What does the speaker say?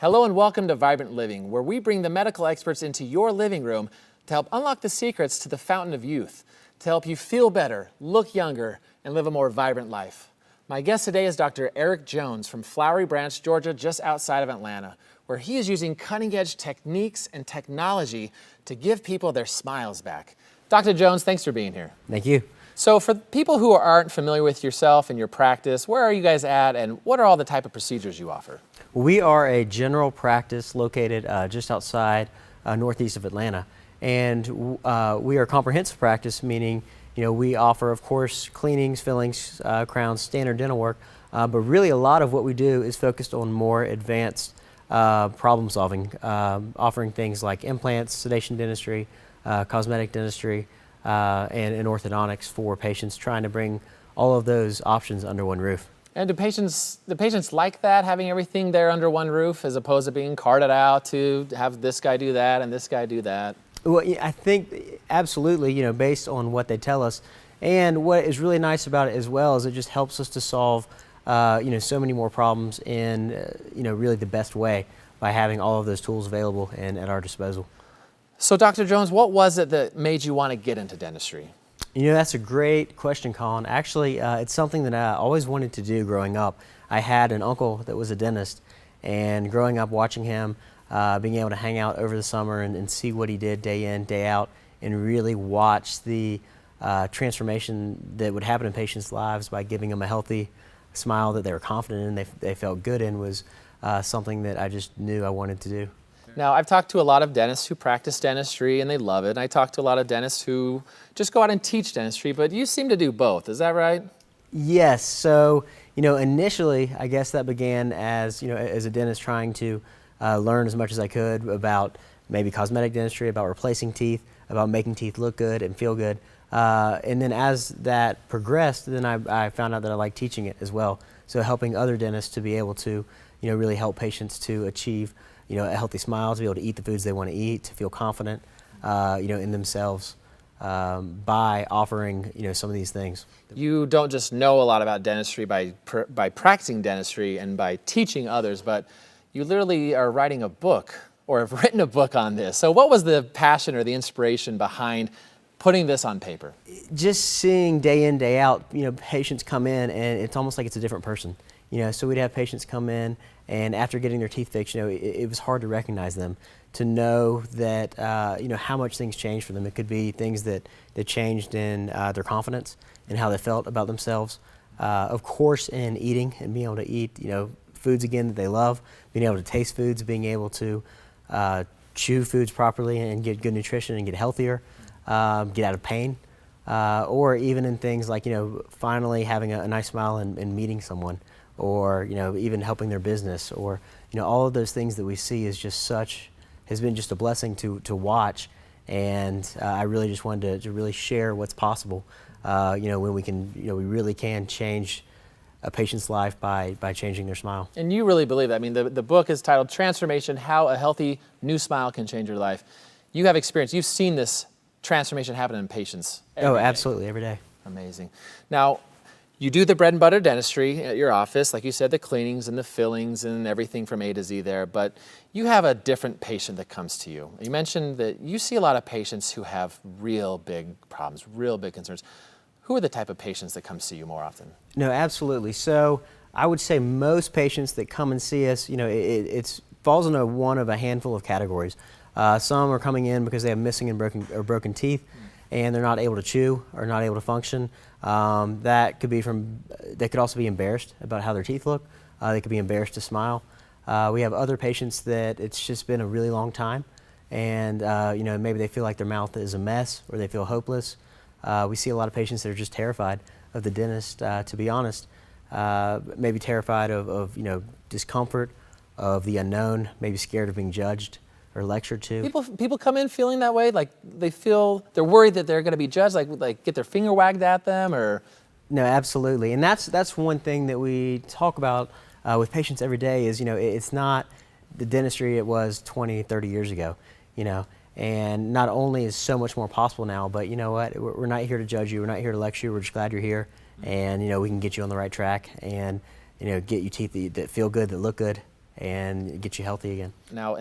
Hello and welcome to Vibrant Living, where we bring the medical experts into your living room to help unlock the secrets to the fountain of youth, to help you feel better, look younger, and live a more vibrant life. My guest today is Dr. Eric Jones from Flowery Branch, Georgia, just outside of Atlanta, where he is using cutting-edge techniques and technology to give people their smiles back. Dr. Jones, thanks for being here. Thank you. So for people who aren't familiar with yourself and your practice, where are you guys at and what are all the type of procedures you offer? We are a general practice located just outside northeast of Atlanta. And we are a comprehensive practice, meaning we offer, of course, cleanings, fillings, crowns, standard dental work, but really a lot of what we do is focused on more advanced problem solving, offering things like implants, sedation dentistry, cosmetic dentistry, and orthodontics for patients, trying to bring all of those options under one roof. And do patients like that, having everything there under one roof, as opposed to being carted out to have this guy do that and this guy do that? Well, I think absolutely, based on what they tell us. And what is really nice about it as well is it just helps us to solve, so many more problems in, really the best way by having all of those tools available and at our disposal. So Dr. Jones, what was it that made you want to get into dentistry? That's a great question, Colin. Actually, it's something that I always wanted to do growing up. I had an uncle that was a dentist, and growing up watching him, being able to hang out over the summer and see what he did day in, day out, and really watch the transformation that would happen in patients' lives by giving them a healthy smile that they were confident in, they felt good in, was something that I just knew I wanted to do. Now, I've talked to a lot of dentists who practice dentistry and they love it. And I talked to a lot of dentists who just go out and teach dentistry, but you seem to do both. Is that right? Yes. So, initially, I guess that began as, as a dentist trying to learn as much as I could about maybe cosmetic dentistry, about replacing teeth, about making teeth look good and feel good. And then as that progressed, then I found out that I like teaching it as well. So helping other dentists to be able to, really help patients to achieve a healthy smile, to be able to eat the foods they want to eat, to feel confident, in themselves by offering, some of these things. You don't just know a lot about dentistry by practicing dentistry and by teaching others, but you literally are writing a book or have written a book on this. So what was the passion or the inspiration behind putting this on paper? Just seeing day in, day out, patients come in and it's almost like it's a different person. So we'd have patients come in, and after getting their teeth fixed, it was hard to recognize them, to know that, how much things changed for them. It could be things that changed in their confidence and how they felt about themselves. Of course, in eating and being able to eat, foods again that they love, being able to taste foods, being able to chew foods properly and get good nutrition and get healthier, get out of pain, or even in things like, finally having a nice smile and meeting someone, or even helping their business, or all of those things that we see is just has been just a blessing to watch. And I really just wanted to really share what's possible, when we can, we really can change a patient's life by changing their smile. And you really believe that. I mean, the book is titled Transformation: How a Healthy New Smile Can Change Your Life. You have experience. You've seen this transformation happen in patients every day. Absolutely, every day. Amazing. Now, you do the bread and butter dentistry at your office, like you said, the cleanings and the fillings and everything from A to Z there, but you have a different patient that comes to you. You mentioned that you see a lot of patients who have real big problems, real big concerns. Who are the type of patients that come to see you more often? No, absolutely. So I would say most patients that come and see us, it falls into one of a handful of categories. Some are coming in because they have missing and broken teeth, and they're not able to chew or not able to function. They could also be embarrassed about how their teeth look. They could be embarrassed to smile. We have other patients that it's just been a really long time, and maybe they feel like their mouth is a mess or they feel hopeless. We see a lot of patients that are just terrified of the dentist, to be honest. Maybe terrified of discomfort, of the unknown, maybe scared of being judged or lectured to. People come in feeling that way, like they're worried that they're going to be judged, like get their finger wagged at them, or? No, absolutely, and that's one thing that we talk about with patients every day is, it's not the dentistry it was 20, 30 years ago, and not only is so much more possible now, but you know what, we're not here to judge you, we're not here to lecture you, we're just glad you're here, and we can get you on the right track and get you teeth that feel good, that look good, and get you healthy again. Now,